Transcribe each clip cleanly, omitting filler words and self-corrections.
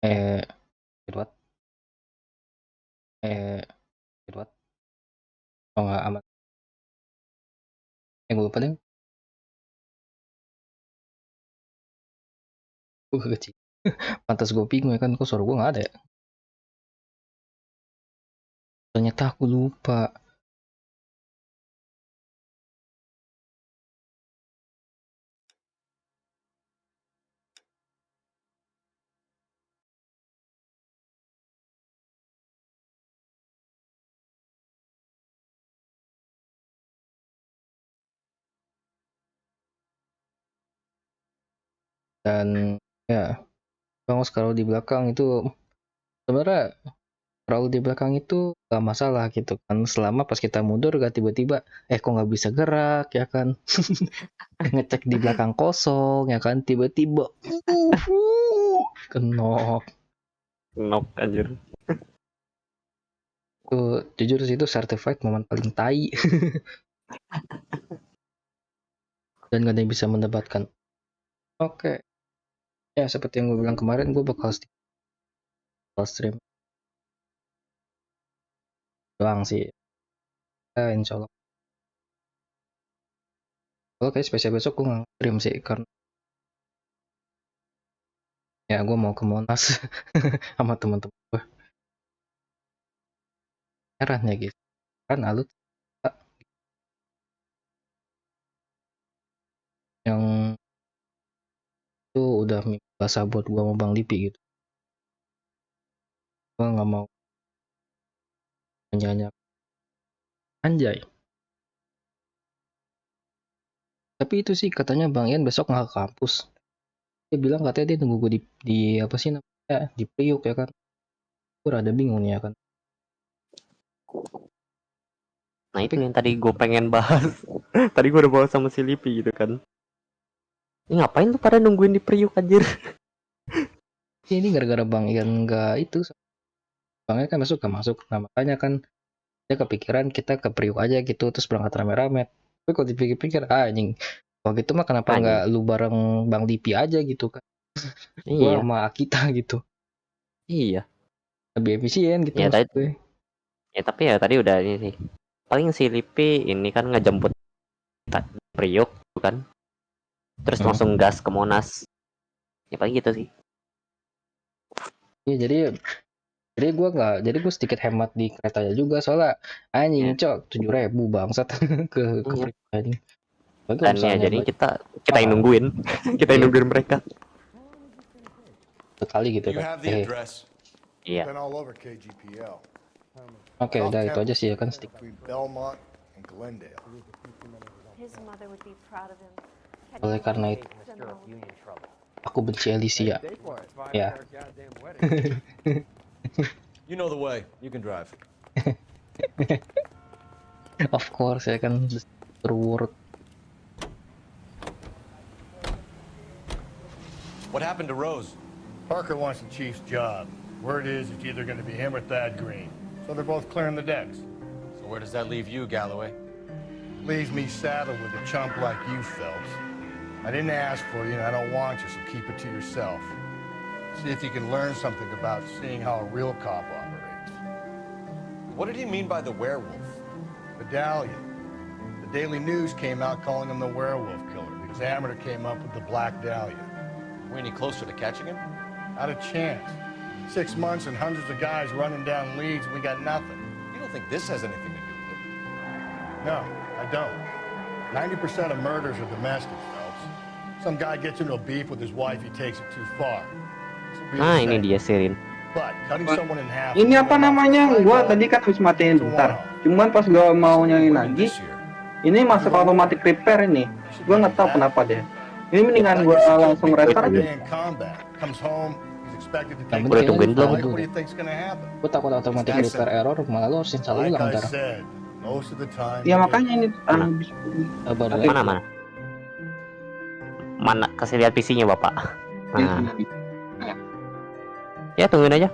Eh, Edward, Edward, oh nggak amat. Gue lupa deh. Gue kecil. Pantas gue bingung ya kan, kok suara gue nggak ada ya? Ternyata aku lupa. Dan ya, kalau sekarang di belakang itu sebenarnya kalau di belakang itu gak masalah gitu kan, selama pas kita mundur gak tiba-tiba kok nggak bisa gerak ya kan. Ngecek di belakang kosong ya kan, tiba-tiba kenok anjir. tuh, jujur sih itu certified momen paling tai. Dan gak ada yang bisa mendebatkan. Oke, ya seperti yang gue bilang kemarin, gue bakal stream doang sih ya, insya Allah. Kalau kayak spesial besok gue nggak stream sih, karena ya gue mau ke Monas sama teman-teman gue. Heran ya gitu kan, alut yang itu udah bahasa buat gue mau Bang Lipi gitu. Gue nggak mau menyanyi anjay. Tapi itu sih katanya Bang Ian besok nggak ke kampus. Dia bilang katanya dia nunggu gue di apa sih namanya, di Priuk ya kan. Gue rada bingung nih ya kan. Nah itu yang tadi gue pengen bahas. Tadi gue udah bahas sama si Lipi gitu kan. Ini ngapain tuh pada nungguin di Priuk anjir? Ini gara-gara Bang Ian nggak itu, Bang Ian kan besok gak masuk. Nah makanya kan dia kepikiran kita ke Priuk aja gitu, terus berangkat rame-rame. Tapi kalau dipikir-pikir anjing, kalau gitu mah kenapa nggak lu bareng Bang Lipi aja gitu kan. Gua Iya. sama Akita gitu. Iya. Lebih efisien gitu Ya, maksud gue. Ya tapi ya tadi udah ini sih. Paling si Lipi ini kan ngejemput Priuk kan. Terus langsung gas ke Monas. Ya paling gitu sih. Iya jadi gue sedikit hemat di keretanya juga, soalnya anjing cok 7.000 bangsat ke Priuk anjing. Dan ya jadi kita yang nungguin. Kita yang nungguin mereka. Sekali gitu kan. Iya. Oke, udah itu aja sih ya kan, stick. Oleh karena itu aku benci Alicia. Ya. You know the way. You can drive. Of course ya kan, terword. What happened to Rose? Parker wants the chief's job. Word is it's either going to be him or Thad Green. So they're both clearing the decks. So where does that leave you, Galloway? Leaves me saddled with a chump like you, Phelps. I didn't ask for you and I don't want you, so keep it to yourself. See if you can learn something about seeing how a real cop operates. What did he mean by the werewolf? Medallion. The Daily News came out calling him the werewolf killer. The Examiner came up with the Black Dahlia. Are we any closer to catching him? Not a chance. 6 months and hundreds of guys running down leads and we got nothing. You don't think this has anything to do with it? No, I don't. 90% of murders are domestic, Phelps. Some guy gets into a beef with his wife, he takes it too far. Nah ini dia Sirin. But cutting someone in half. Ini apa namanya? Gua tadi kan habis matiin bentar. Cuman pas gua mau nyalain lagi, ini masuk automatic repair ini. Gua nggak tahu kenapa deh. Ini mendingan gua langsung restart aja. Udah tungguin belum? Gue takut automatic repair error, malah lo harus install ulang ntar. Ya makanya ini mana kasih lihat PC-nya Bapak. Nah. Ya tungguin aja.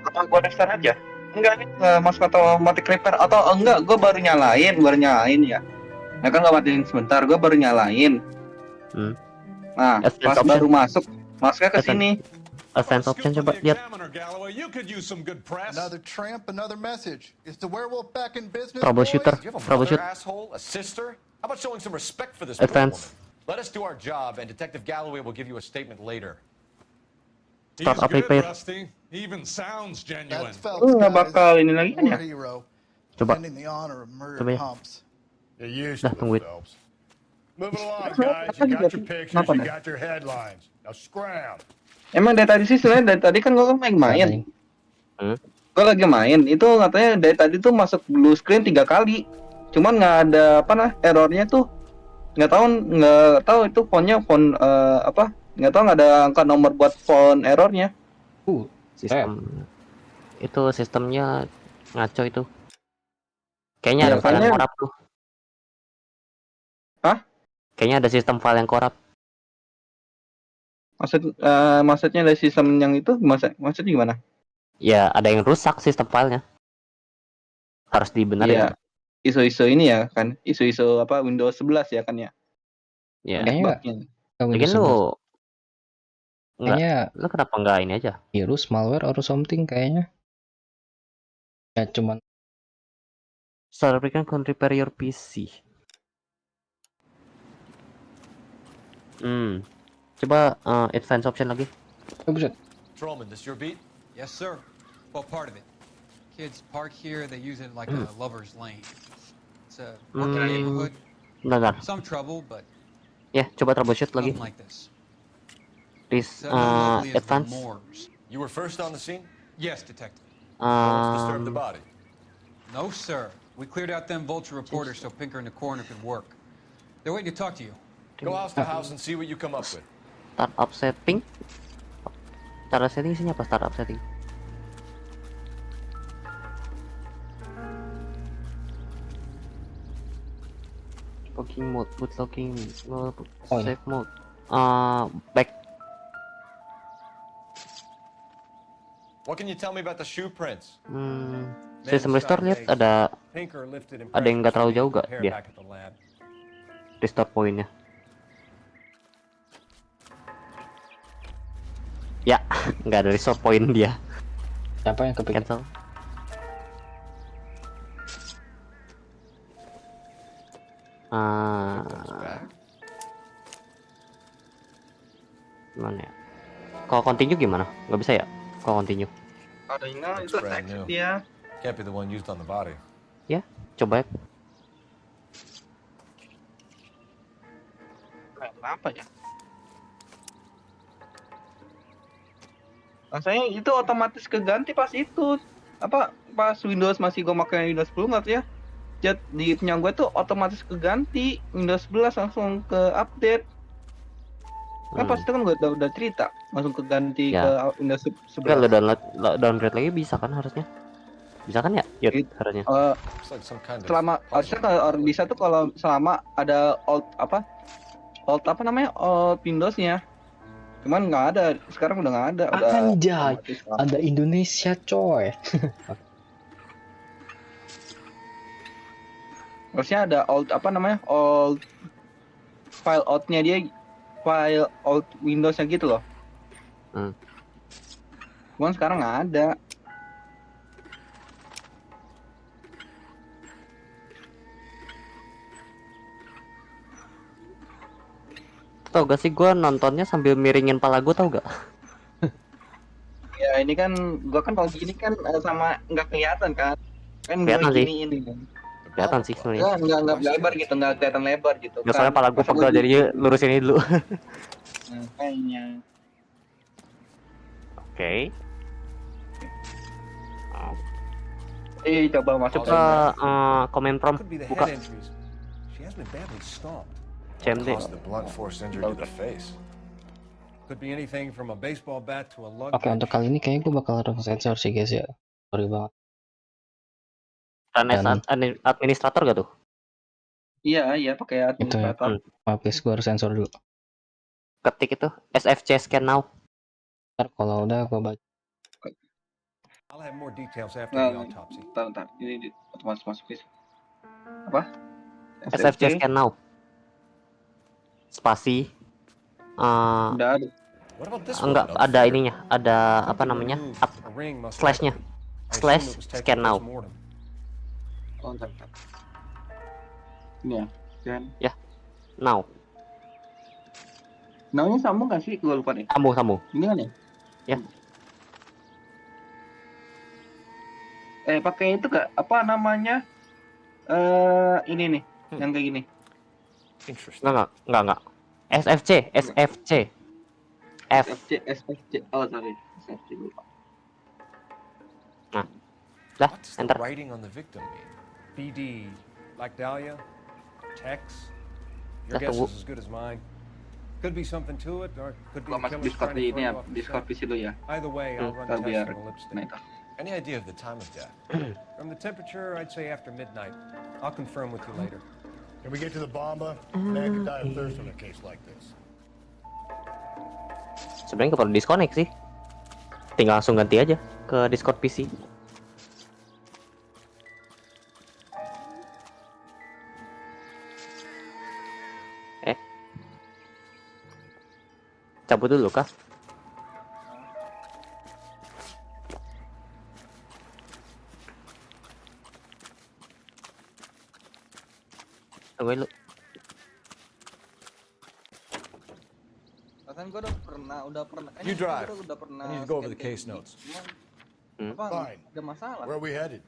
Apa gua restart aja? Enggak nih, masuk automatic repair atau enggak? Gua baru nyalain ya. Nah kan nggak matiin sebentar, gua baru nyalain. Nah pas baru masuknya ke sini. advance option coba lihat. Another tramp, another message. Is the werewolf back in business, Troubleshooter, boys? Do you have a troubleshoot, mother, asshole? A sister? How about showing some respect for this advance, poor woman? Let us do our job, and Detective Galloway will give you a statement later. start up repair. Rusty. He even sounds genuine. That's Phelps, Nggak guys. bakal ini lagi kan War ya? hero. Coba, Defending the honor of coba murdered ya. humps. You're used Dah, tungguin. Phelps. Moving along, Kenapa guys. You got gitu? your pictures, Kenapa you dah? got your headlines. Now scram. Emang dari tadi sih sebenarnya dari tadi kan gue main. Gue lagi main, itu katanya dari tadi tuh masuk blue screen 3 kali. Cuman nggak ada errornya tuh. Nggak tahu itu font apa? Nggak tahu nggak ada angka nomor buat font errornya. Sistem itu sistemnya ngaco itu. Kayaknya Ya, ada file yang kayaknya- korup tuh. Hah? Kayaknya ada sistem file yang korup. Maksudnya dari sistem yang itu maksudnya gimana? Ya, ada yang rusak sistem filenya. Harus dibenerin. Iya. Isu-isu ini ya kan, isu-isu apa Windows 11 ya kan ya. Ya. Kayaknya Bugnya. Lagian lu enggak, kayaknya lu kenapa enggak ini aja? virus, malware, or something kayaknya. Ya cuman Can repair your PC. Coba advance option lagi. oh, buset. Trollman, this your beat? Yes, sir. Well, part of it. Kids park here, they use it like a lover's lane. It's a working neighborhood, Bentar. some trouble, but Ya, coba troubleshoot lagi. nothing like this. Please It's not lovely as the advance. moors. You were first on the scene? Yes, detective. Let's disturb the Um, body. No, sir. We cleared out them vulture reporters so Pinker and the coroner could work. They're waiting to talk to you. Go house to house and see what you come up with. startup setting. Startup setting isinya apa? Startup setting. Logging mode, boot logging mode, Oh, save mode. Back. What can you tell me about the shoe prints? Sistem restore lihat ada Pinker lifted Ada yang nggak terlalu jauh nggak dia? back at the lab. restore poinnya. Ya, nggak ada restore point dia. Siapa yang kepikiran? Cancel. Gimana ya? Kalau continue gimana? Nggak bisa ya? Kalau continue. Adanya Looks itu brand text new. dia. Can't be the one used on the body. Ya, coba ya. Apa ya? Rasanya itu otomatis keganti pas itu apa pas Windows masih gue pakai Windows 10 nggak tuh ya? Jad di punya gue tuh otomatis keganti Windows 11 langsung ke update. Kan pas itu kan gue udah cerita langsung keganti Ya. ke Windows Tapi kalau 11. downgrade lagi bisa kan harusnya? Bisa kan ya? Yud, harusnya. Looks like some kind of Selama harusnya kalau orang bisa tuh kalau selama ada alt Windowsnya. Cuman nggak ada, sekarang udah nggak ada. Udah Anjay, otomatis. ada Indonesia coy. Harusnya ada alt file outnya dia, file alt Windowsnya gitu loh. Cuman sekarang nggak ada. Tau gak sih gue nontonnya sambil miringin pala gue, tau gak? Ya ini kan, gua kan kalau gini kan sama nggak kelihatan kan. Kan gua Kelihatan sih. giniin kan. Kelihatan sih sebenarnya. Nggak lebar gitu, nggak kelihatan lebar gitu. Nggak, soalnya pala gue pegel jadi lurusin ini dulu. Kayaknya. Oke. Coba masuk Coba komen from could be the buka head injuries. She has been badly stomped. CMD. Caused the blunt force injury to the face. Could be anything from a baseball bat to a lug. Oke, untuk kali ini kayaknya gue bakal sensor sih guys ya. Sorry banget. Run as administrator gak tuh? Iya pakai Itu ya. administrator. Maaf guys, gue harus sensor dulu. Ketik itu SFC scan now. Ntar kalau udah gue baca. I'll have more details after Nah, the autopsy. Bentar. Ini otomatis masuk guys. Apa? SFC scan now. Spasi. Udah ada. What about this one? Enggak, Another ada finger. ininya, ada apa Something namanya? removed. Up, A ring most slash-nya. likely. I assume Slash, it was taken scan now. post-mortem. Oh, bentar. Ini ya, kan. Now. Namanya sama nggak sih? Gue lupa deh. Sambung. Ini kan ya? Ya. Pakai itu gak? Apa namanya? Ini nih, yang kayak gini. Interesting. Enggak. SFC. F. SFC. Oh, sorry. SFC lupa. Dah, What does the enter. writing on the victim mean? BD, like Dahlia? Tex? Your Dah, guess tunggu. is as good as mine. Could be something to it, or could be Gua the masuk killer's Discord trying to ini throw ya, you off the Discord scent. PC lu ya. Either way, I'll run Ntar tests biar on the lipstick. naik. Any idea of the time of death? From the temperature, I'd say after midnight. I'll confirm with you later. Can we get to the bomba? Man could die of thirst in a case like this. Sebenarnya nggak perlu disconnect sih. Tinggal langsung ganti aja ke Discord PC. Cabut dulu kah? Tungguin lu. Kan gue udah pernah. You drive. Udah pernah. I need to go over the case notes. Cuman, apa? Fine. Ada masalah. Where are we headed?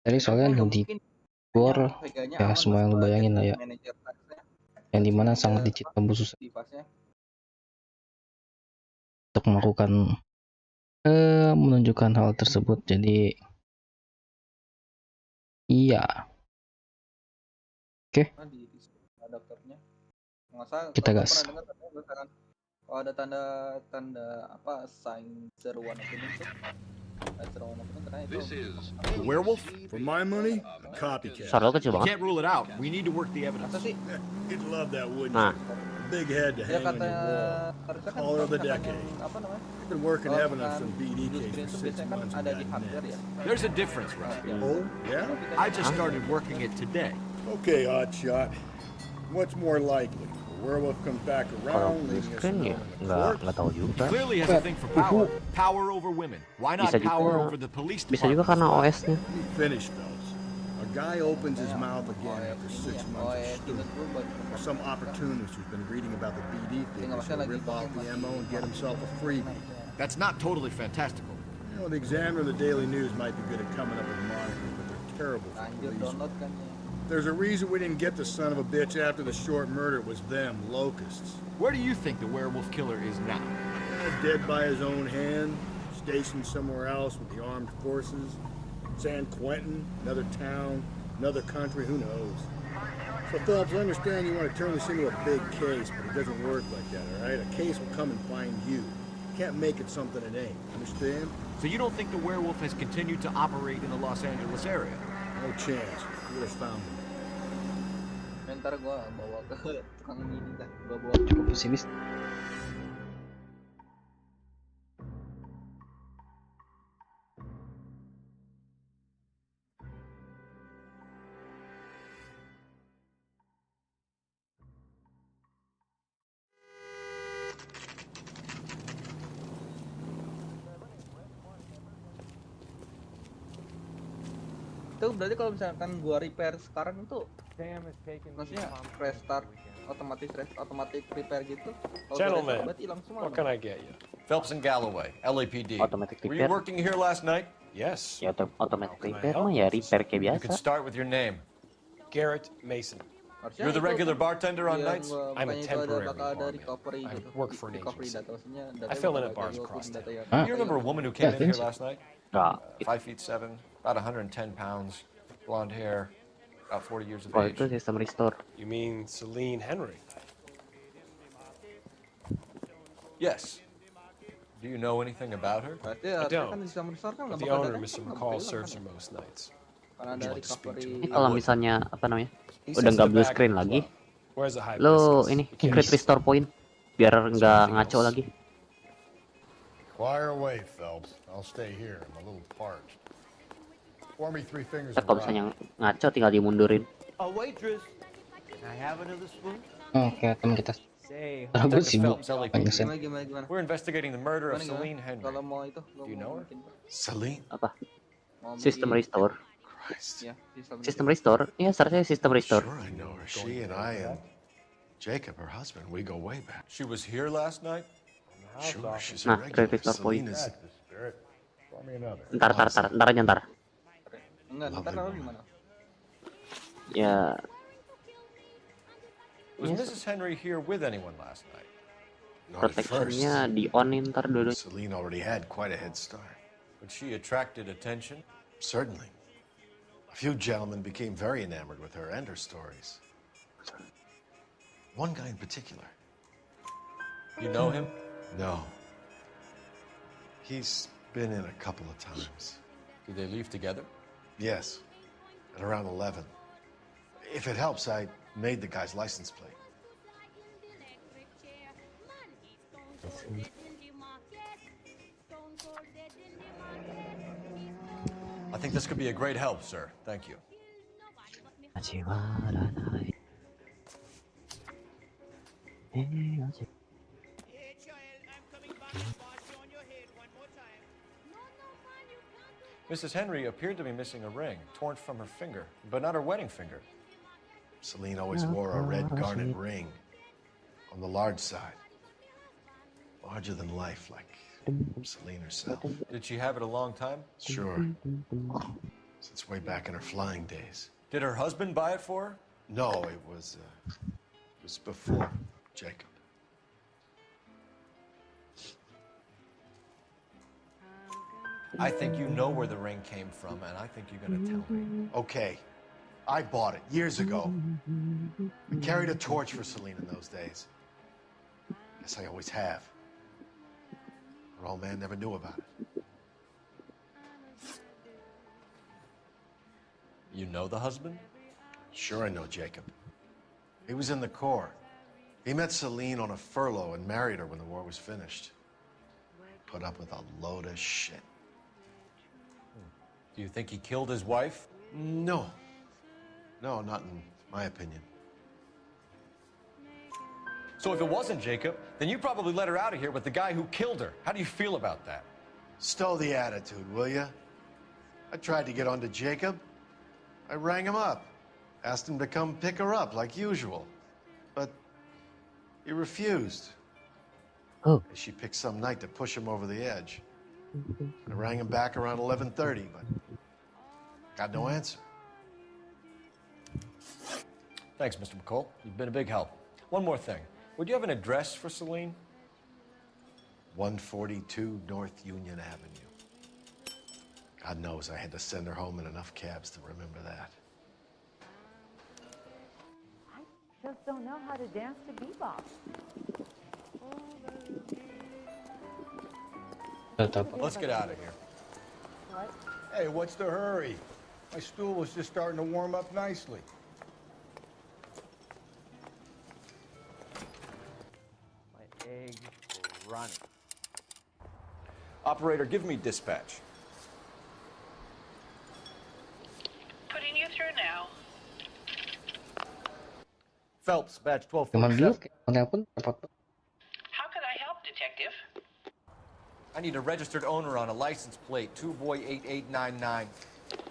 Jadi soalnya di luar ya semua yang lu bayangin lah ya, yang dimana sangat dicipta khusus untuk melakukan menunjukkan hal tersebut. Jadi iya, kita gas. Oh, ada tanda apa sign seruan apa itu? Seruan apa karena itu. Werewolf? For my money, a copycat. Suara lu kecil banget. Can't rule it out. We need to work the evidence. Masa sih? You'd love that, wouldn't Nah, you? A big head to Ya hang on kata your wall. harusnya kan Caller of the misalkan decade. yang apa namanya? I've been working Kalau evidence misalkan from BD blue case screen for tuh 6 biasanya kan months and ada di got hardware ya. nets. There's a difference, Rescue. Oh, yeah? I just started working it today. Okay, hotshot. What's more likely? A werewolf comes back kalau around, blue leaving us screen ya alone in the court? nggak tahu juga. Clearly has a thing for power. Power over women. Why not Bisa juga- power over the police Bisa juga department? karena OS-nya. Let me finish, fellas. A guy opens his mouth again after 6 months of stewing. Some opportunist who's been reading about the BD thing is gonna rip off the MO and get himself a freebie. That's not totally fantastical. You know, the Examiner and the Daily News might be good at coming up with monikers, but they're terrible for Lanjut police. download kan ya. There's a reason we didn't get the son of a bitch after the short murder. It was them, locusts. Where do you think the werewolf killer is now? Dead by his own hand, stationed somewhere else with the armed forces. San Quentin, another town, another country, who knows? So, Phillips, I understand you want to turn this into a big case, but it doesn't work like that, all right? A case will come and find you. You can't make it something it ain't. Understand? So you don't think the werewolf has continued to operate in the Los Angeles area? No chance. You would have found him. Ntar gua bawa ke tukang ini dah. Gua bawa Cukup pesimis. itu berarti kalau misalkan gua repair sekarang itu maksudnya restart otomatis repair gitu. Kalau gua Gentlemen, restart berarti hilang semua. What can I get you? Phelps and Galloway, LAPD. Automatic Were you repair. working here last night? Yes. Ya automatic repair mah ya repair kayak You can biasa. start with your name. Garrett Mason. Harusnya You're the itu regular kan bartender on yang nights? gua- I'm a bukannya itu ada temporary bakal ada barman. recovery I gitu. work for an Recovery agency. data maksudnya I fill in at bakal bars gua across put town. data yang- Hah? You remember a woman who came in think here so. last night? Nggak, 5'7", about 110 pounds, blonde hair, about 40 years of kalau age. itu sistem restore. You mean Celine Henry? Yes. Do you know anything about her? Berarti I harusnya don't. kan sistem restore kan But nggak the bakal owner, data Mr. kan nggak McCall, bakal hilang serves kan. her most nights. Karena Would ada you like to speak recovery. to him? Ini kalau misalnya apa namanya, He udah sits nggak in the blue back screen as lagi, well. Where's the lo hibiscus? ini You can't create miss it. restore point biar nggak ngaco lagi. Fire away, Phelps. I'll stay here. I'm a little parched. Pour me 3 fingers Ntar of kalau rye. misalnya ngaco tinggal dimundurin. A waitress. Oke, teman kita. Say, Gue Detective sibuk. Phelps, LAPD. Innocent. Gimana? We're investigating the murder of Gimana, gimana? Celine Henry. Kalau mau itu, Do you know her? Celine? Apa? Mau System beli- restore. Christ. Ya, Sistem restore? Iya, seharusnya sistem restore. Sure, I know her. She and I and Jacob, her husband, we go way back. She was here last night? Sure, she's Nah, a regular. Victor Celine Point. is the spirit. Pour me another. Ntar aja ntar. Enggak, ntar kalau gimana? Ya, Was Mrs. Henry here with anyone last night? not at first. protectionnya di onin ntar dulu. Celine already had quite a head start. But she attracted attention? Certainly. A few gentlemen became very enamored with her and her stories. One guy in particular. You know him? No. He's been in a couple of times. Did they leave together? Yes. At around 11. If it helps, I made the guy's license plate. I think this could be a great help, sir. Thank you. Mrs. Henry appeared to be missing a ring, torn from her finger, but not her wedding finger. Celine always wore a red garnet ring on the large side. Larger than life, like Celine herself. Did she have it a long time? Sure. Since way back in her flying days. Did her husband buy it for her? No, it was before Jacob. I think you know where the ring came from, and I think you're going to tell me. Okay, I bought it years ago. I carried a torch for Celine in those days. Guess I always have. Her old man never knew about it. You know the husband? Sure, I know Jacob. He was in the Corps. He met Celine on a furlough and married her when the war was finished. Put up with a load of shit. Do you think he killed his wife? No. No, not in my opinion. So if it wasn't Jacob, then you probably let her out of here with the guy who killed her. How do you feel about that? Stow the attitude, will ya? I tried to get onto Jacob. I rang him up, asked him to come pick her up like usual. But he refused. Oh. She picked some night to push him over the edge. I rang him back around 11:30, but got no answer. Thanks, Mr. McCall. You've been a big help. One more thing. Would you have an address for Celine? 142 North Union Avenue. God knows I had to send her home in enough cabs to remember that. I just don't know how to dance to bebop. Let's get out of here. What? Hey, what's the hurry? My stool was just starting to warm up nicely. My eggs are running. Operator, give me dispatch. Putting you through now. Phelps, badge Cuman dulu 1247. telepon dapat How can I help, Detective? I need a registered owner on a license plate, 2boy8899.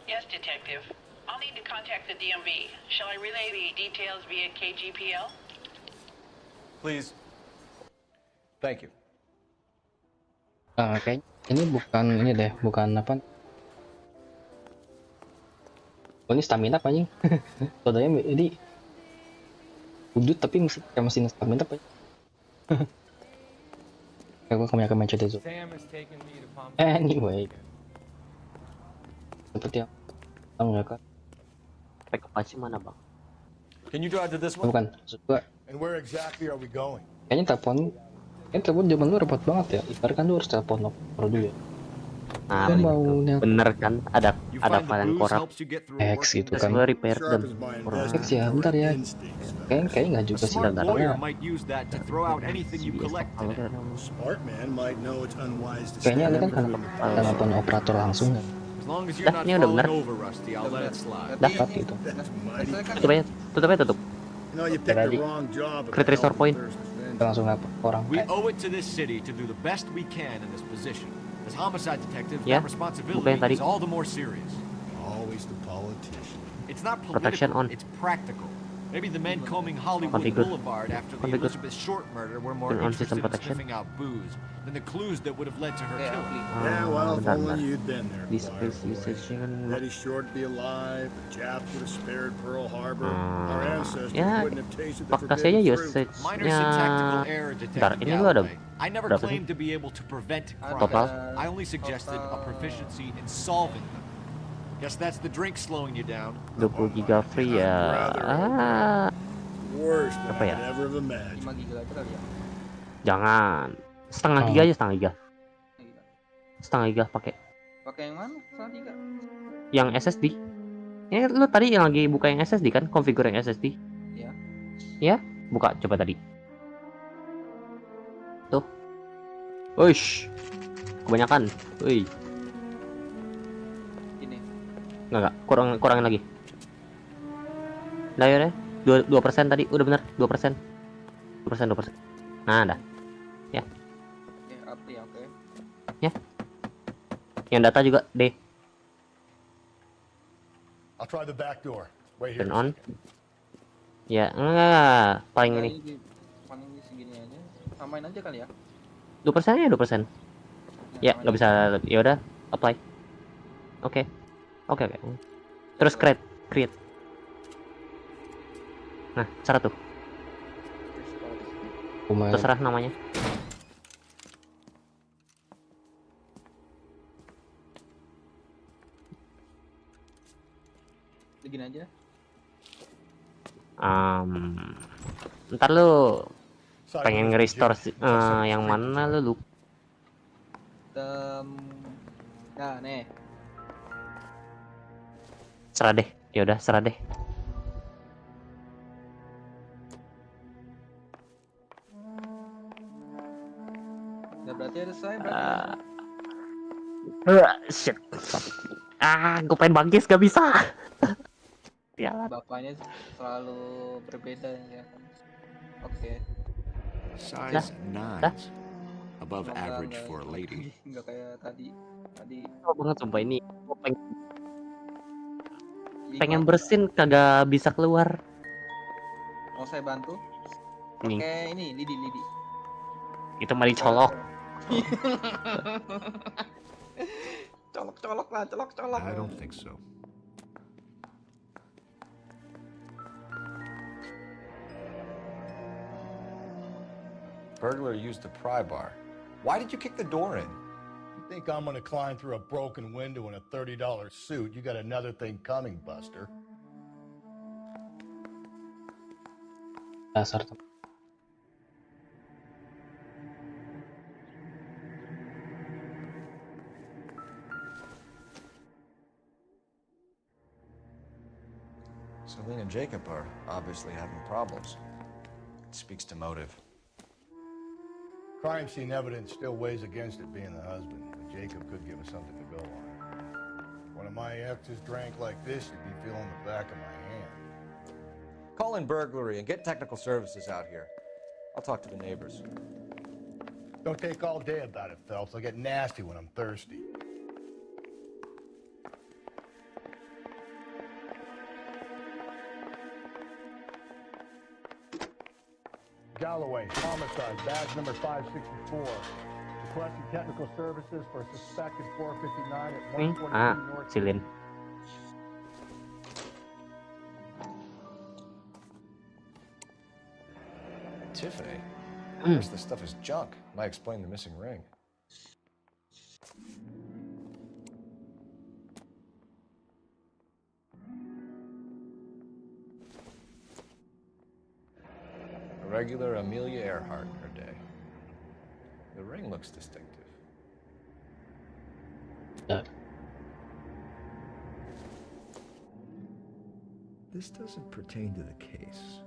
Yes, Detective. I'll need to contact the DMV. Shall I relay the details via KGPL? Please. Thank you. kayak ini bukan ini deh, bukan apa? Oh, ini stamina apa anjing? Sodanya ini udut tapi kayak mesin stamina apa? Kayak gue kebanyakan main COD itu. Anyway, seperti yang tahu nggak kan? Pakai kepaci mana bang? Can you drive to this one? Bukan, maksud gua And where exactly are we going? kayaknya telepon zaman lu repot banget ya. Ibarat kan lu harus telepon operator dulu ya. Nah, Dia mau bener kan? Ada kalian korap X gitu terus kan. gue repair dan X ya, bentar ya. Kayaknya nggak juga sih karena Smart man might know it's unwise to kayaknya ini kan karena telepon operator langsung kan. Dah, ini udah bener. Dapat gitu. Tutup aja tutup. No, you picked the picked the wrong job. Crit restore point. Kita langsung ngapa orang We kayak owe it to this city to do the best we can in this position. As homicide detectives, Yeah, that responsibility buka yang tadi. is all the more serious. Always the politician. It's not Protection political, on. it's practical. Maybe the men combing Hollywood Configure. Boulevard after the Configure. Elizabeth Short murder were more Turn on interested system in protection. sniffing out booze than the clues that would have led to her killing. Yeah, well, if bentar, only bentar. you'd been there, This Noire is boy. session. Betty Short be alive, the Japs would have spared Pearl Harbor. Our ancestors Ya, wouldn't have tasted the kasih aja forbidden fruit. Minor usage-nya. syntactical error, Bentar, Detective ini gua ada Galloway. I never berapa sih? claimed to be able to prevent crimes. Total? I only suggested a proficiency in solving them. Guess that's the drink slowing you down. 20 giga free ya. Worst Apa than I ya? could ever have imagined. 5 giga aja kali ya. Jangan. Setengah giga aja, setengah giga. Setengah giga pakai. Pakai yang mana? 1/3. Yang SSD. Ini lu tadi yang lagi buka yang SSD kan? Configure yang SSD. Iya. Ya, buka coba tadi. Tuh. Wush. Kebanyakan. Wih. Ini. Enggak, kurangin lagi. Nah, ya, 2% tadi udah bener, 2%. 2%. Nah, dah. Ya. Oke, api ya, oke. Ya. Yang data juga D. I'll try the back door. Wait here. Turn on. Ya, enggak, paling ini. Paling segini aja. Samain aja kali ya. 2% ya, 2%. Ya, nggak bisa. Ya udah, apply. Oke. Oke. Terus create. Nah, cara tuh. lumayan. Terserah namanya. Begini aja. Ntar lu pengen nge-restore yang mana lu lupa. Nah, nih. Serah deh. Ya udah, serah deh. Nah, berarti ada saya Shit. Gue pengen bangkis gak bisa. Ya. Bapaknya selalu berbeda ya kan. Oke. Size 9. Above average for a lady. Enggak kayak tadi. Oh, banget sumpah ini. Gua pengen bersin kagak bisa keluar. Mau saya bantu? Ini. Oke, ini lidi. Itu mah dicolok. colok lah. I don't think so. Burglar used the pry bar. Why did you kick the door in? You think I'm gonna climb through a broken window in a $30 suit? You got another thing coming, Buster. Dasar tuh. Celine and Jacob are obviously having problems. It speaks to motive. Crime scene evidence still weighs against it being the husband, but Jacob could give us something to go on. One of my exes drank like this, you'd be feeling the back of my hand. Call in burglary and get technical services out here. I'll talk to the neighbors. Don't take all day about it, Phelps. I'll get nasty when I'm thirsty. Galloway, homicide, badge number 564. Requesting technical services for a suspected 459 at 142 North. Silin. Tiffany? The rest of the stuff is junk. Might explain the missing ring. A regular Amelia Earhart in her day. The ring looks distinctive. Ya. This doesn't pertain to the case.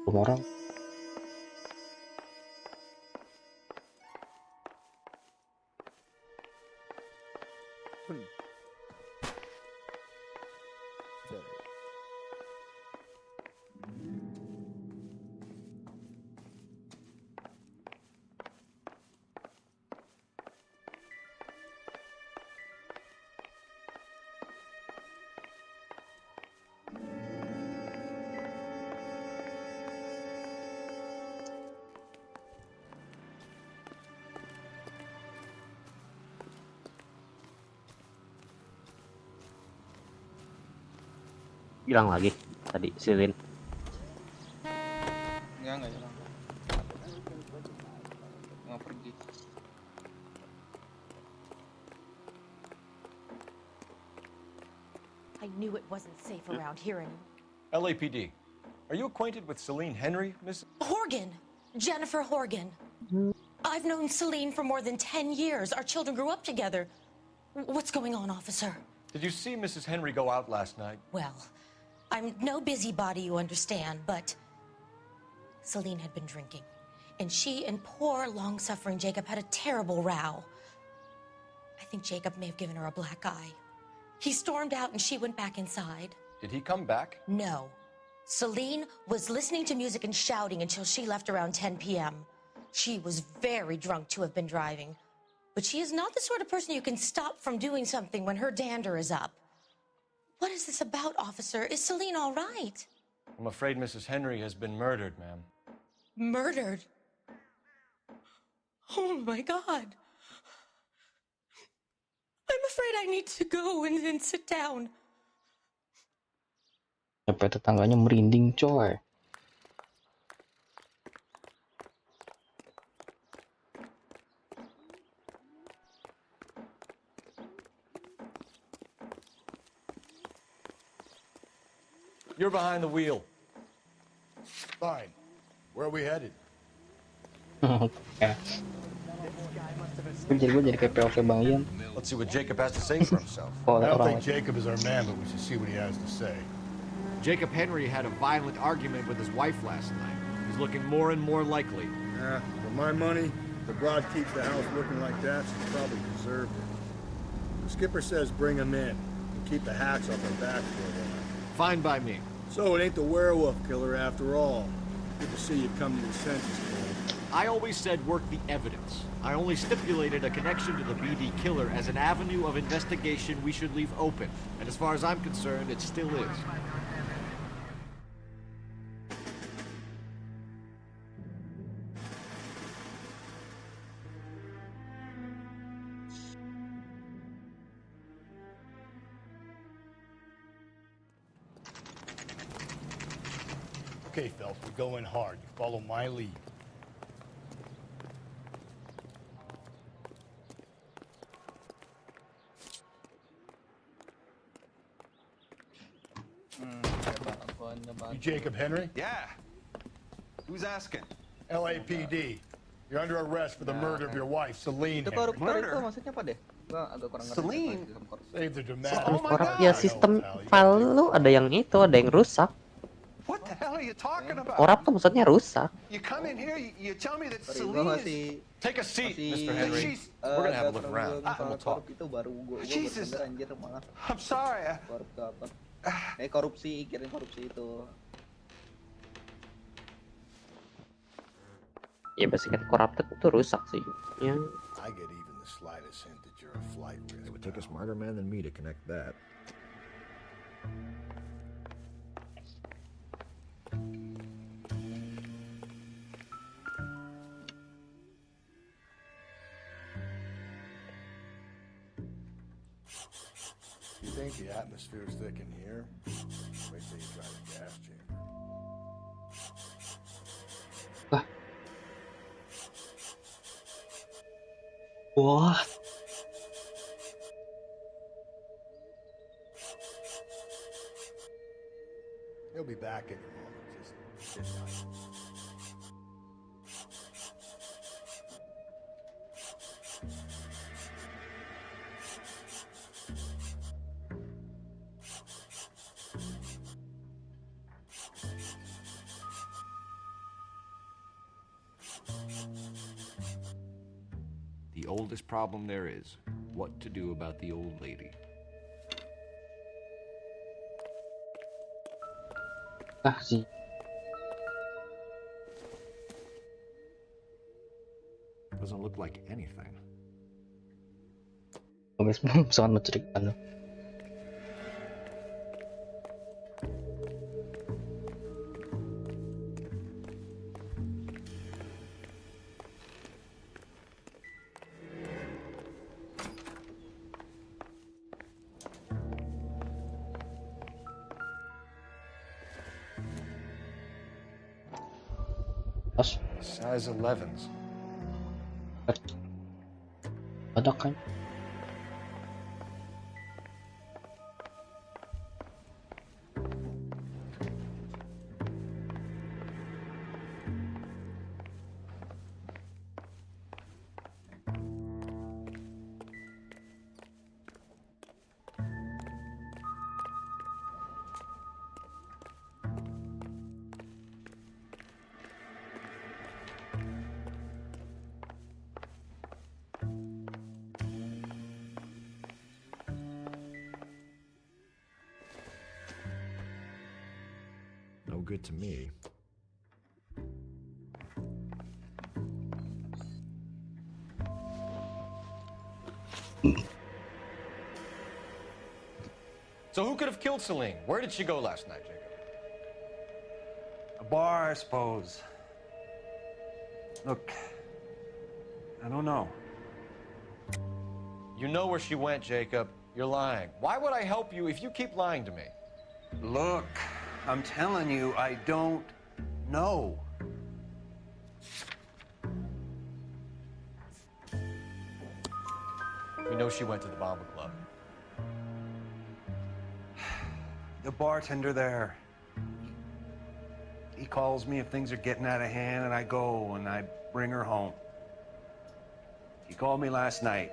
Orang Hilang lagi tadi Silin. Enggak hilang. Mau pergi. I knew it wasn't safe around here anymore. LAPD. Are you acquainted with Celine Henry, Miss? Horgan. Jennifer Horgan. I've known Celine for more than 10 years. Our children grew up together. What's going on, officer? Did you see Mrs. Henry go out last night? Well, I'm no busybody, you understand, but Celine had been drinking. And she and poor, long-suffering Jacob had a terrible row. I think Jacob may have given her a black eye. He stormed out and she went back inside. Did he come back? No. Celine was listening to music and shouting until she left around 10 p.m. She was very drunk to have been driving. But she is not the sort of person you can stop from doing something when her dander is up. What is this about, officer? Is Celine all right? I'm afraid Mrs. Henry has been murdered, ma'am. Murdered? Oh my God. I'm afraid I need to go and sit down. Sampai tetangganya merinding, coy. You're behind the wheel. Fine. Where are we headed? Ya. Gue jadi kayak POV Bang Ian. Let's see what Jacob has to say for himself. Oh, I don't orang think Jacob is our man, but we should see what he has to say. Jacob Henry had a violent argument with his wife last night. He's looking more and more likely. For my money, the broad keeps the house looking like that, she probably deserved it. The skipper says bring him in and keep the hacks off our backs for a while. Fine by me. So it ain't the werewolf killer after all. Good to see you come to your senses, Cole. I always said work the evidence. I only stipulated a connection to the BD killer as an avenue of investigation we should leave open. And as far as I'm concerned, it still is. Okay, Phelps, we go in hard. You follow my lead. You Jacob Henry? Yeah. Who's asking? LAPD. You're under arrest for the murder of your wife, Celine Itu Henry. koruptor itu maksudnya apa deh? Gua agak kurang ngerti. Celine? Save the dramatic. Sistem korupsi ya, sistem file lu ada yang itu, ada yang rusak. What the hell are you talking about? Korup tuh maksudnya rusak. You come in here, you tell me that Sorry, gua Celine masih Take a seat, masih Mr. Henry. She's- We're gonna have a look background around, gua and we'll soal talk. korup itu baru gua Jesus. bener anjir malah I'm sorry. korup ke apa? Korupsi, kirim korupsi itu. Ya basically corrupted tuh rusak sih. Ya. I get even the slightest hint that you're a flight risk. It would take a smarter man than me to connect that. You think the atmosphere's thick in here? Wait till you try the gas chamber. Wah, He'll be back in a moment. Just sit tight. The the oldest problem there is. What to do about the old lady. Sih. Doesn't look like anything. Sangat mencurigakan loh. Size 11s. Ada kan? No good to me. So who could have killed Celine? Where did she go last night, Jacob? A bar, I suppose. Look, I don't know. You know where she went, Jacob. You're lying. Why would I help you if you keep lying to me? Look, I'm telling you, I don't know. We know she went to the Bomber Club. The bartender there. He calls me if things are getting out of hand, and I go and I bring her home. He called me last night.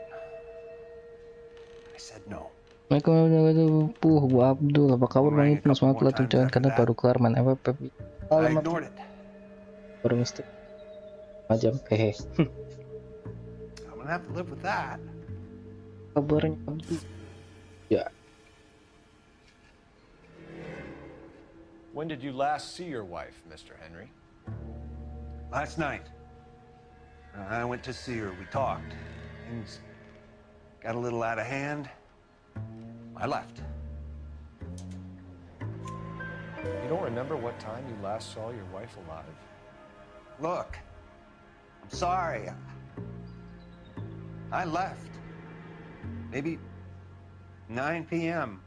I said no. Assalamualaikum Bu Abdul, apa kabar Bang Ibnu? Semangat telah tunjangan karena baru kelar main FFP. I ignored it. Baru mistake. Macam hehe. I'm gonna have to live with that. Kabarnya Abdul. Ya. When did you last see your wife, Mr. Henry? Last night. I went to see her. We talked. Things got a little out of hand. I left. You don't remember what time you last saw your wife alive? Look, I'm sorry. I left. Maybe 9 p.m.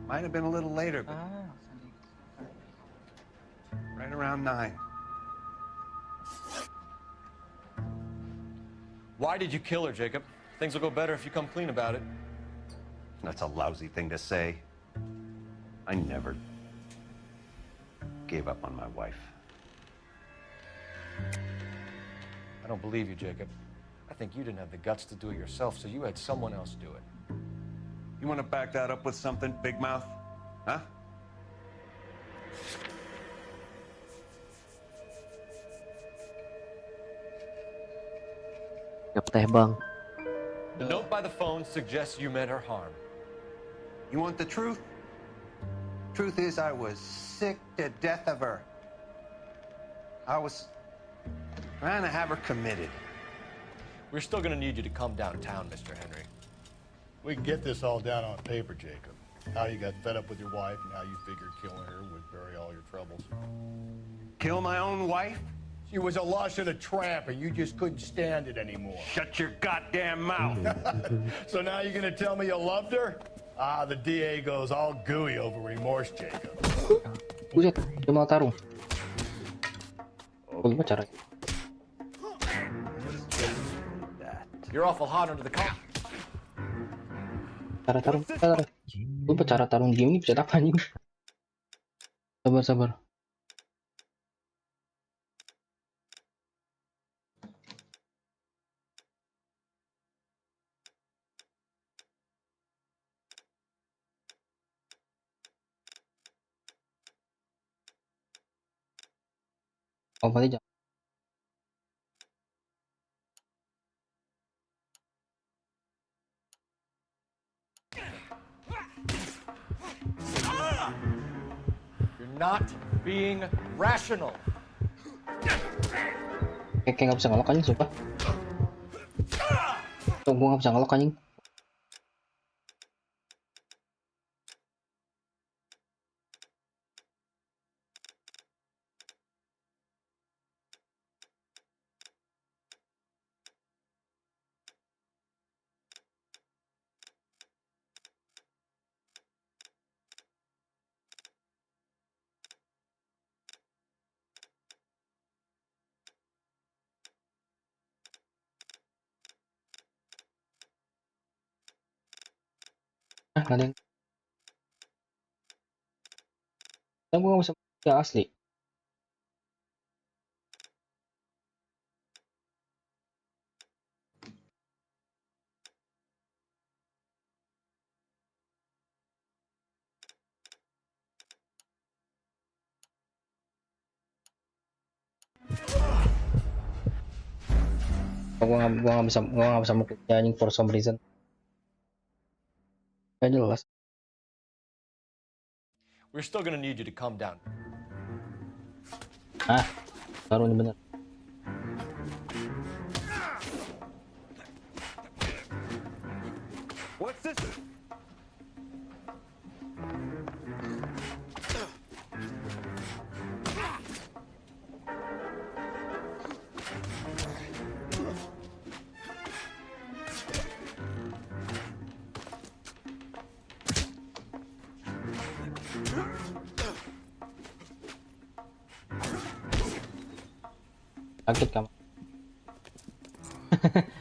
Might have been a little later, but right around 9. Why did you kill her, Jacob? Things will go better if you come clean about it. That's a lousy thing to say. I never gave up on my wife. I don't believe you, Jacob. I think you didn't have the guts to do it yourself, so you had someone else do it. You want to back that up with something, Big Mouth? Huh? Teh bang. The note by the phone suggests you meant her harm. You want the truth? Truth is, I was sick to death of her. I was trying to have her committed. We're still gonna need you to come downtown, Mr. Henry. We can get this all down on paper, Jacob. How you got fed up with your wife and how you figured killing her would bury all your troubles. Kill my own wife? She was a lush and a tramp, and you just couldn't stand it anymore. Shut your goddamn mouth. So now you're gonna tell me you loved her? Ah, the DA goes all gooey over remorse, Jacob. Buset, dia mau tarung. Gimana caranya? You're awful hot under the collar. Cara tarung, lupa cara tarung game ini bisa apa nih? Sabar. Oh, berarti jangan. You're not being rational. Kayak nggak bisa ngelok anjing, sumpah. Tuh, gua nggak bisa ngelok anjing. Nggak ada yang. Tapi gua nggak bisa ya asli. Gua nggak bisa mukul anjing for some reason. Gak jelas. We're still gonna need you to calm down. Baru ini bener. What's this? Sakit kamu.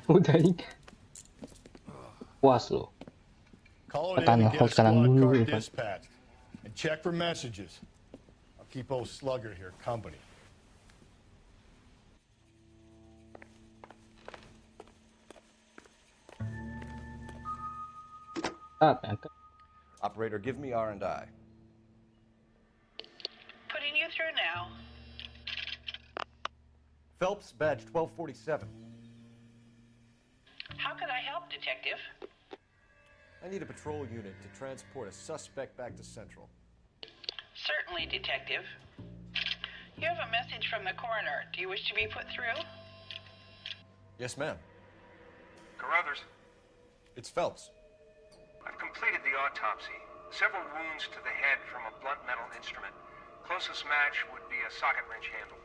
Udah ini. Puas lo. Call it Tekan in and get a kanan squad dulu. car dispatched. And check for messages. I'll keep old Slugger here company. Operator, give me R&I. Putting you through now. Phelps, badge 1247. How could I help, Detective? I need a patrol unit to transport a suspect back to Central. Certainly, Detective. You have a message from the coroner. Do you wish to be put through? Yes, ma'am. Carruthers, It's Phelps. I've completed the autopsy. Several wounds to the head from a blunt metal instrument. Closest match would be a socket wrench handle.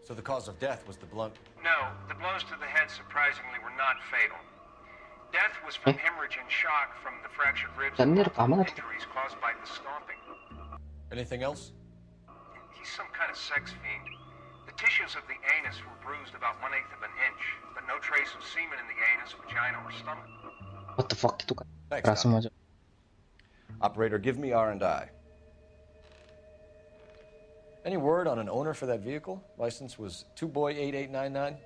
So the cause of death was the blunt. No, the blows to the head surprisingly were not fatal. Death was from hemorrhage and shock from the fractured ribs and multiple injuries caused by the stomping. Anything else? He's some kind of sex fiend. The tissues of the anus were bruised about 1/8 of an inch, but no trace of semen in the anus, vagina, or stomach. What the fuck itu kan? Thanks, Keras semua aja. Operator, give me R&I. Any word on an owner for that vehicle? License was 2boy8899.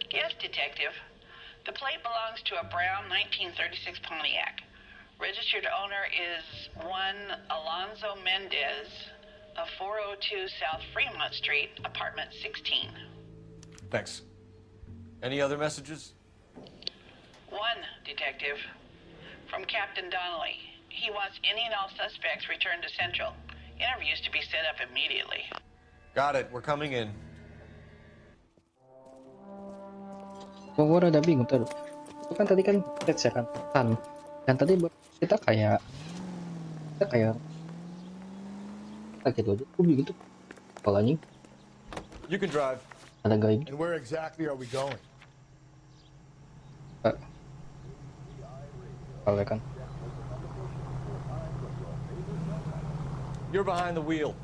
Yes, Detective. The plate belongs to a brown 1936 Pontiac. Registered owner is one Alonzo Mendez of 402 South Fremont Street, apartment 16. Thanks. Any other messages? One, Detective. From Captain Donnelly. He wants any and all suspects returned to Central. Interviews to be set up immediately. Got it. We're coming in. Gue udah bingung tuh. Itu kan tadi kan saya kan dan tadi kita kayak kita gitu aja. Gue begitu. Apalagi You can drive. ada gaib. And where exactly are we going? Kalau kan. You're behind the wheel.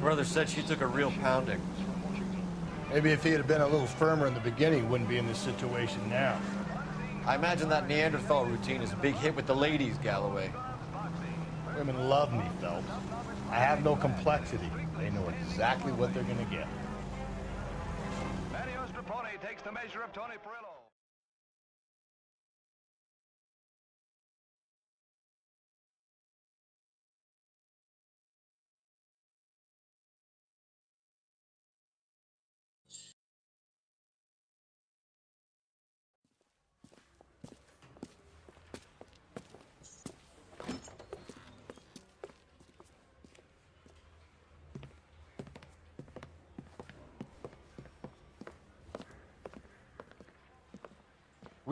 Brother said she took a real pounding. Maybe if he had been a little firmer in the beginning, wouldn't be in this situation now. I imagine that Neanderthal routine is a big hit with the ladies, Galloway. Women love me, Phelps. I have no complexity. They know exactly what they're gonna get. Takes the measure of Tony Perillo.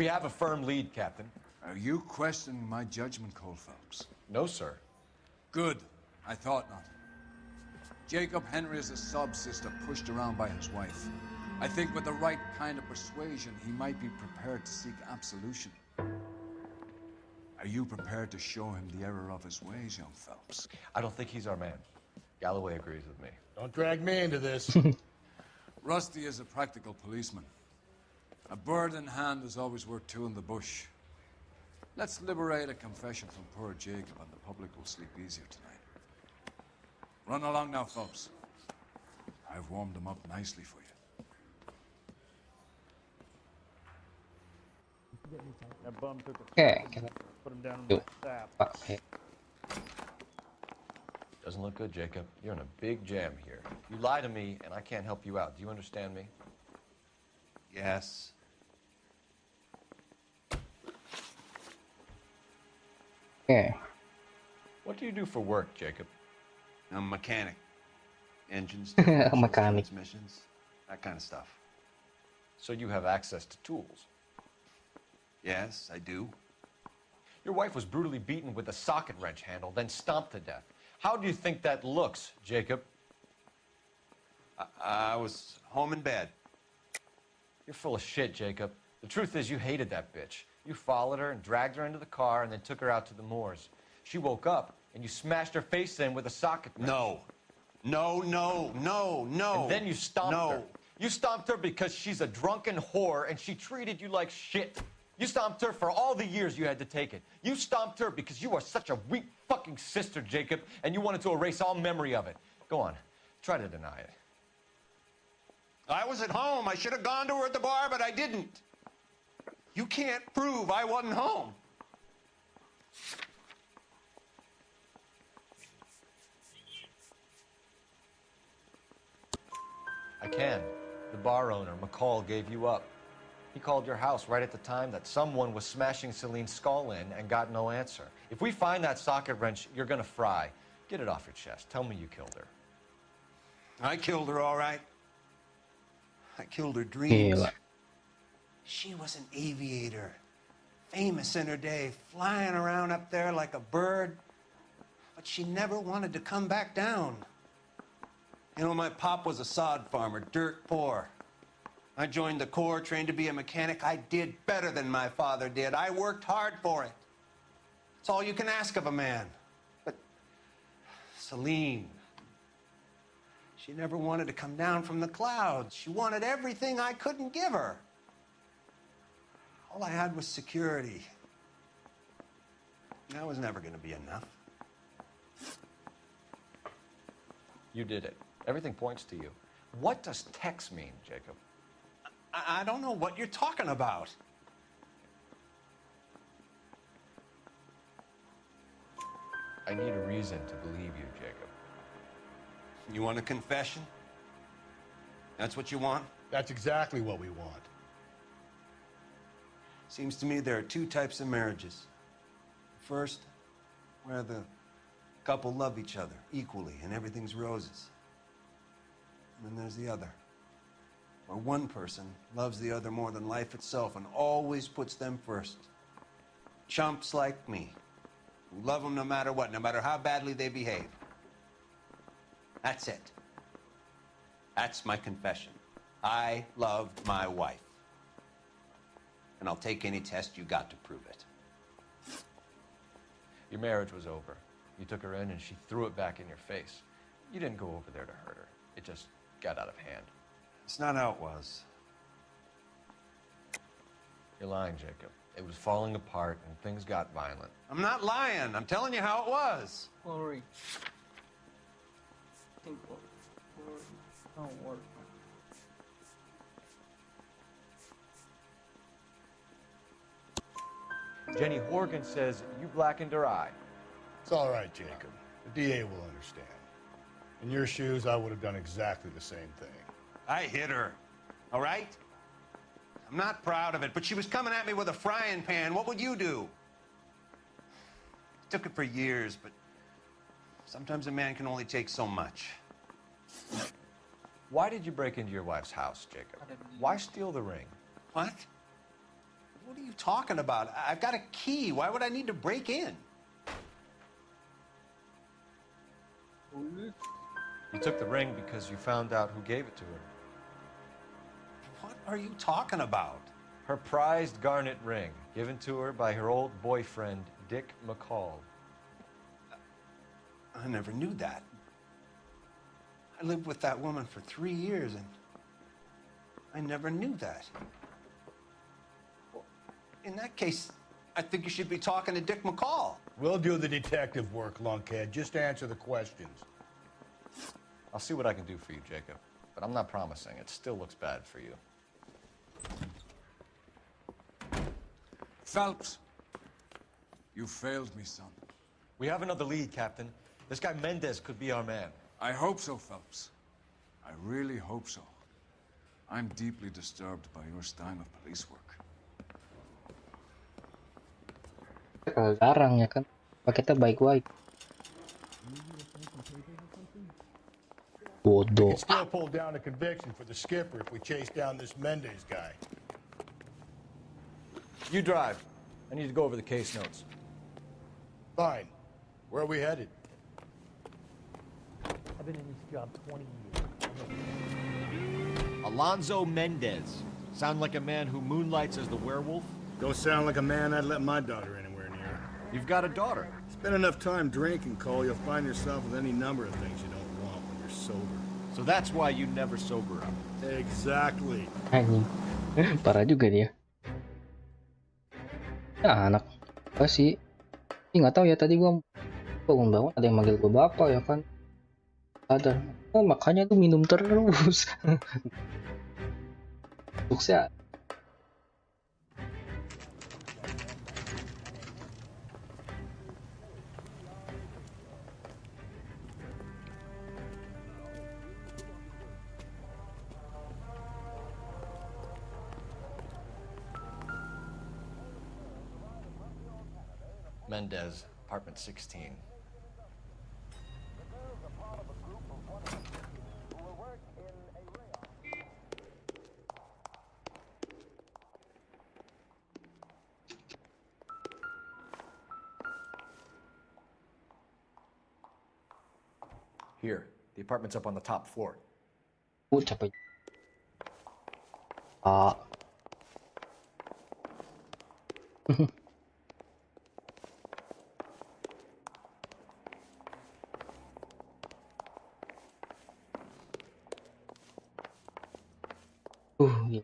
We have a firm lead, Captain. Are you questioning my judgment call, Phelps? No, sir. Good. I thought not. Jacob Henry is a sub-sister pushed around by his wife. I think with the right kind of persuasion, he might be prepared to seek absolution. Are you prepared to show him the error of his ways, young Phelps? I don't think he's our man. Galloway agrees with me. Don't drag me into this. Rusty is a practical policeman. A bird in hand is always worth two in the bush. Let's liberate a confession from poor Jacob, and the public will sleep easier tonight. Run along now, Phelps. I've warmed them up nicely for you. Oke, kita yuk, Pak. Doesn't look good, Jacob. You're in a big jam here. You lie to me, and I can't help you out. Do you understand me? Yes. Oke. What do you do for work, Jacob? I'm a mechanic. Engines, Mechanic. transmissions, that kind of stuff. So you have access to tools? Yes, I do. Your wife was brutally beaten with a socket wrench handle, then stomped to death. How do you think that looks, Jacob? I was home in bed. You're full of shit, Jacob. The truth is you hated that bitch. You followed her and dragged her into the car and then took her out to the moors. She woke up and you smashed her face in with a socket wrench. No. No. And then you stomped her. You stomped her because she's a drunken whore and she treated you like shit. You stomped her for all the years you had to take it. You stomped her because you are such a weak fucking sister, Jacob, and you wanted to erase all memory of it. Go on. Try to deny it. I was at home. I should have gone to her at the bar, but I didn't. You can't prove I wasn't home. I can. The bar owner, McCall, gave you up. He called your house right at the time that someone was smashing Celine's skull in and got no answer. If we find that socket wrench, you're gonna fry. Get it off your chest. Tell me you killed her. I killed her, all right. I killed her dreams. Gila. She was an aviator, famous in her day, flying around up there like a bird. But she never wanted to come back down. You know, my pop was a sod farmer, dirt poor. I joined the Corps, trained to be a mechanic. I did better than my father did. I worked hard for it. It's all you can ask of a man. But Celine, she never wanted to come down from the clouds. She wanted everything I couldn't give her. All I had was security. That was never going to be enough. You did it. Everything points to you. What does Tex mean, Jacob? I don't know what you're talking about. I need a reason to believe you, Jacob. You want a confession? That's what you want? That's exactly what we want. Seems to me there are two types of marriages. First, where the couple love each other equally and everything's roses. And then there's the other, where one person loves the other more than life itself and always puts them first. Chumps like me, who love them no matter what, no matter how badly they behave. That's it. That's my confession. I love my wife. And I'll take any test you got to prove it. Your marriage was over. You took her in and she threw it back in your face. You didn't go over there to hurt her. It just got out of hand. It's not how it was. You're lying, Jacob. It was falling apart and things got violent. I'm not lying. I'm telling you how it was. Worry. Think worry. Don't worry. Jenny Horgan says you blackened her eye. It's all right, Jacob. The DA will understand. In your shoes, I would have done exactly the same thing. I hit her, all right? I'm not proud of it, but she was coming at me with a frying pan. What would you do? Took it for years, but sometimes a man can only take so much. Why did you break into your wife's house, Jacob? Why steal the ring? What? What are you talking about? I've got a key. Why would I need to break in? You took the ring because you found out who gave it to her. What are you talking about? Her prized garnet ring, given to her by her old boyfriend, Dick McCall. I never knew that. I lived with that woman for 3 years, and I never knew that. In that case, I think you should be talking to Dick McCall. We'll do the detective work, lunkhead. Just answer the questions. I'll see what I can do for you, Jacob. But I'm not promising. It still looks bad for you. Phelps, you failed me, son. We have another lead, Captain. This guy Mendez could be our man. I hope so, Phelps. I really hope so. I'm deeply disturbed by your style of police work. Garang ya kan, kita baik-baik. We Bodoh. can still pull down a conviction for the skipper if we chase down this Mendez guy. You drive. I need to go over the case notes. Fine. Where are we headed? I've been in this job 20 years. Alonzo Mendez. Sound like a man who moonlights as the werewolf? Don't sound like a man I'd let my daughter anywhere near. You've got a daughter. Spend enough time drinking, Cole, you'll find yourself with any number of things you don't want when you're sober. So that's why you never sober up. Exactly. Anjing. Parah juga dia. Ya anak. Apa sih? Ini nggak tahu ya, tadi gua bangun-bangun ada yang manggil gua bapak ya kan. Sadar. Oh, makanya tuh minum terus. Sukses. Mendez, apartment 16. Here, the apartment's up on the top floor. Capek. Ah. Yeah.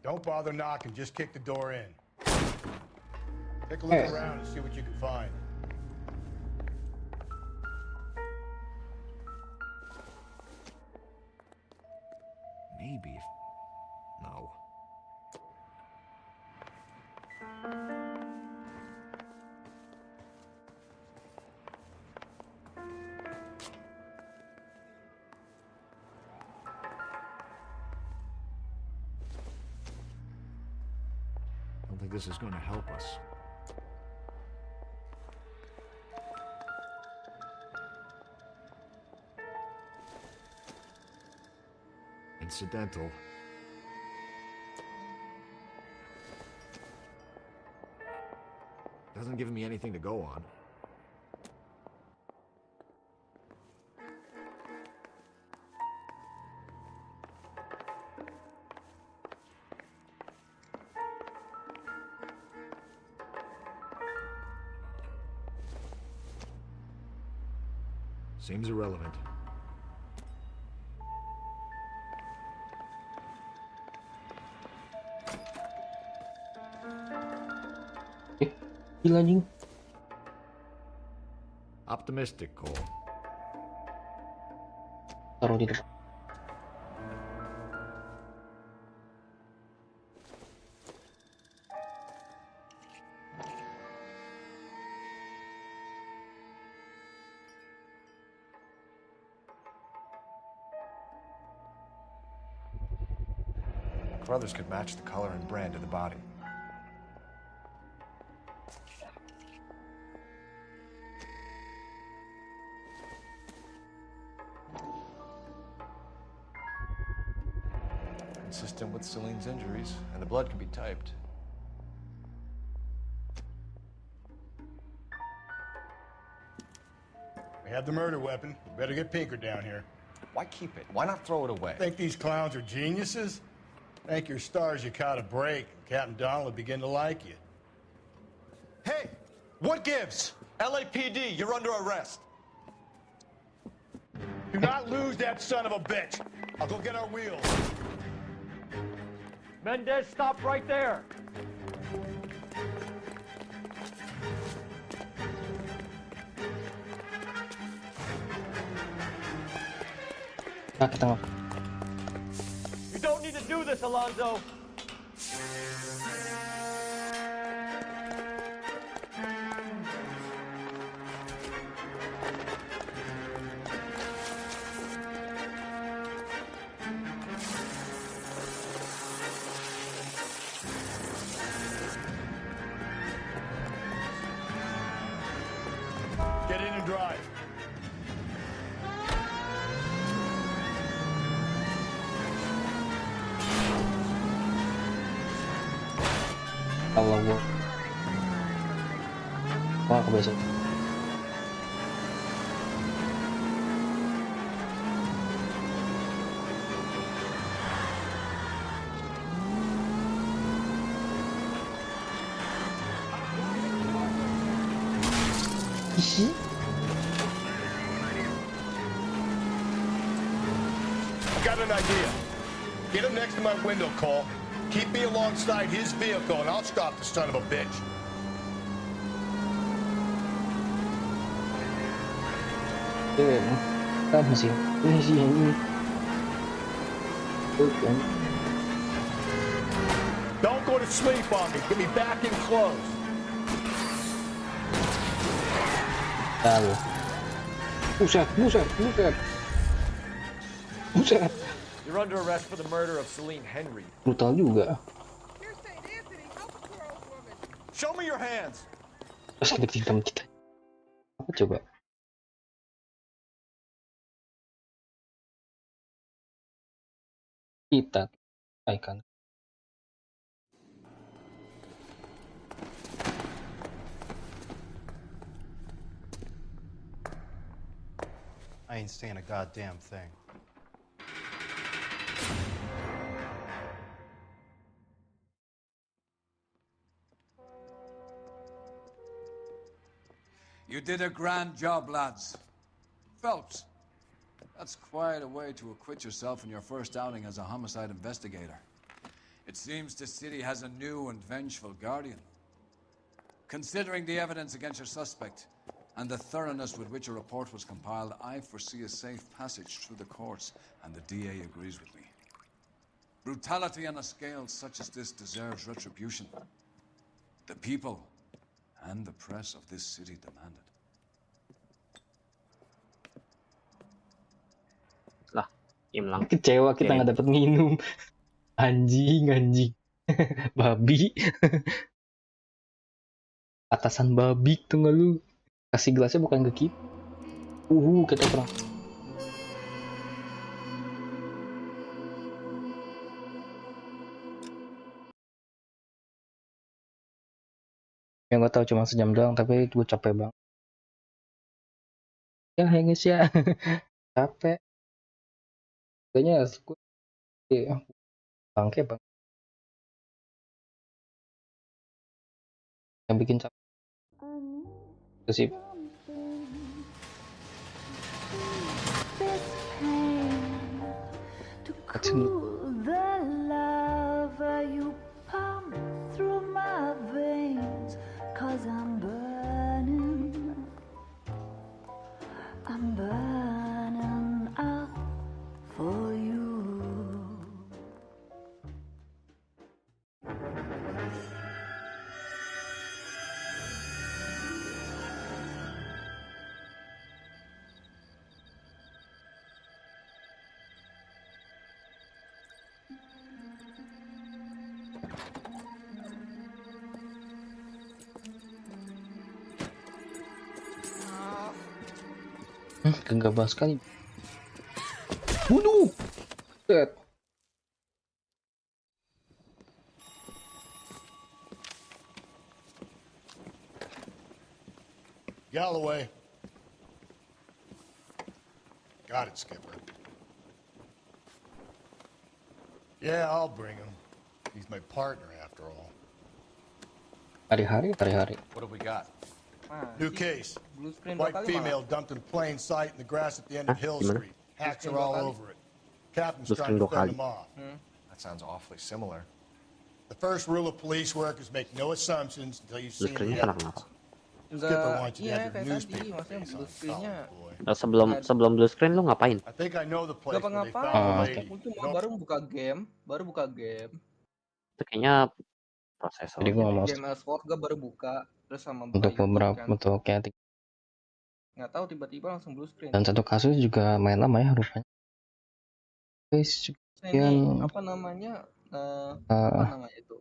Don't bother knocking, just kick the door in. Take a look around and see what you can find. Maybe if... No. I don't think this is going to help us. Incidental. Doesn't give me anything to go on. Seems irrelevant. Gila anjing. Optimistic, Cole. Taruh di depan. Brothers could match the color and brand of the body. consistent with Celine's injuries, and the blood can be typed. We have the murder weapon. Better get Pinker down here. Why keep it? Why not throw it away? Think these clowns are geniuses? Thank your stars you caught a break. Captain Donald will begin to like you. Hey, what gives? LAPD, you're under arrest. Do not lose that son of a bitch. I'll go get our wheels. Mendez, stop right there. Nah, kita nggak. You don't need to do this, Alonzo. Get in and drive. Allah gua. Wah, kebiasaan. I got an idea. Get him next to my window, Cole. Keep me alongside his vehicle, and I'll stop the son of a bitch. Apa sih? Ini sih ini. Bukan. Don't go to sleep on me. Get me back in close. Tahu. Buset. You're under arrest for the murder of Celine Henry. Brutal juga. Show me your hands. Terus kita tinggal kita. Apa coba? Kita icon. I ain't saying a goddamn thing. You did a grand job, lads. Phelps, that's quite a way to acquit yourself in your first outing as a homicide investigator. It seems the city has a new and vengeful guardian. Considering the evidence against your suspect and the thoroughness with which a report was compiled, I foresee a safe passage through the courts, and the DA agrees with me. Brutality on a scale such as this deserves retribution. The people and the press of this city demand it. Lah, hilang. Kecewa kita nggak dapat minum. Anjing. Babi. Atasan babi tuh nggak lu? Kasih gelasnya bukan ke kita. Kita perang. Ya nggak tahu, cuma sejam doang, tapi gue capek banget. Ya guys ya, capek. Kayaknya gue bangke bang. Yang bikin capek. Itu sih. I'm burning up for you. Gegabah sekali. Bunuh. Set. Galloway. Got it, Skipper. Yeah, I'll bring him. He's my partner after all. Hari-hari. What have we got? New case. Blue screen White bakal female dumped in plain sight in the grass at the end of Hill gimana? Street. Hacks are all over it. Captain's Blue trying to screen fend dua them off. That sounds awfully similar. The first rule of police work is make no assumptions until you've Blue seen screen the kenapa? evidence. Skipper Enggak, wants you to iya have your kayak tadi, newspaper maksudnya face blue on screennya solid, boy. Sebelum blue screen lu ngapain? I think I know the place where they ngapa-ngapain. found the Oh, lady. Aku cuma baru buka game. Itu kayaknya prosesor. Jadi gue nggak mau Game Semoga baru buka, terus sama buka untuk YouTube beberapa kan. untuk kayak Nggak tahu tiba-tiba langsung blue screen. dan satu kasus juga main lama ya rupanya. Guys, Ini apa namanya? Apa namanya itu?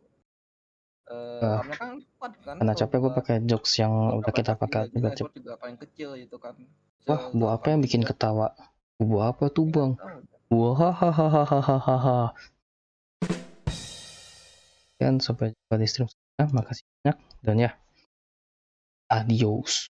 Karena kan kuat kan. karena kalau capek gue buat pakai jokes yang udah kita pakai juga cepet. juga paling kecil itu kan. Wah, buah apa yang bikin ketawa? Buah apa tuh bang? Buah hahaha. Dan sampai jumpa di stream selanjutnya. Makasih banyak dan ya, adios.